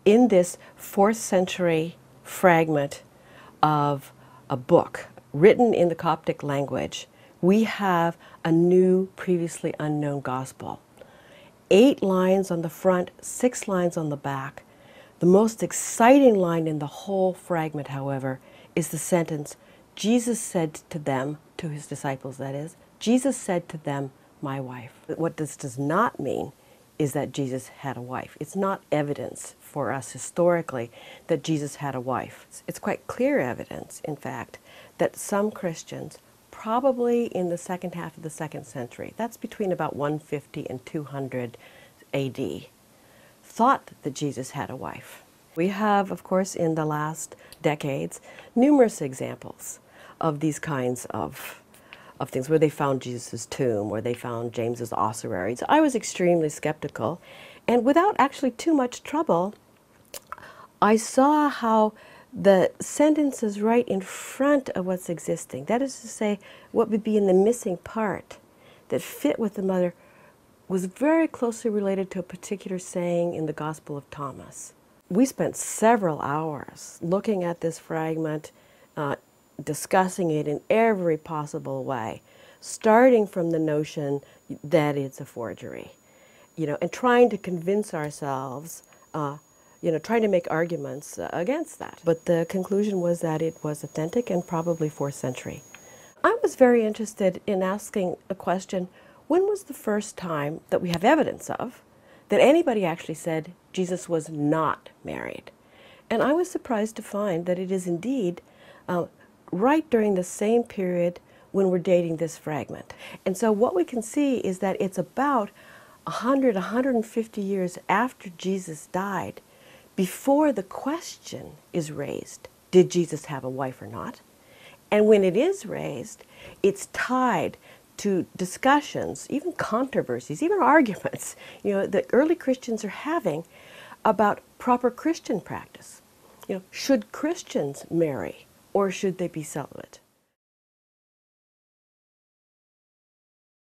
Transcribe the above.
in this 4th century fragment of a book written in the Coptic language, we have a new, previously unknown gospel. 8 lines on the front, 6 lines on the back. The most exciting line in the whole fragment, however, is the sentence, Jesus said to them, to his disciples that is, Jesus said to them, my wife. What this does not mean is that Jesus had a wife. It's not evidence for us historically that Jesus had a wife. It's quite clear evidence, in fact, that some Christians, probably in the second half of the 2nd century, that's between about 150 and 200 AD, thought that Jesus had a wife. We have, of course, in the last decades, numerous examples of these kinds of things, where they found Jesus' tomb, or they found James's ossuary. So I was extremely skeptical, and without actually too much trouble, I saw how the sentences right in front of what's existing, that is to say, what would be in the missing part that fit with the mother, was very closely related to a particular saying in the Gospel of Thomas. We spent several hours looking at this fragment, discussing it in every possible way, starting from the notion that it's a forgery, and trying to convince ourselves, trying to make arguments against that. But the conclusion was that it was authentic and probably 4th century. I was very interested in asking a question, when was the first time that we have evidence of that anybody actually said Jesus was not married? And I was surprised to find that it is indeed right during the same period when we're dating this fragment. And so what we can see is that it's about 100, 150 years after Jesus died before the question is raised, did Jesus have a wife or not? And when it is raised, it's tied to discussions, even controversies, even arguments, that early Christians are having about proper Christian practice. Should Christians marry, or should they be celibate?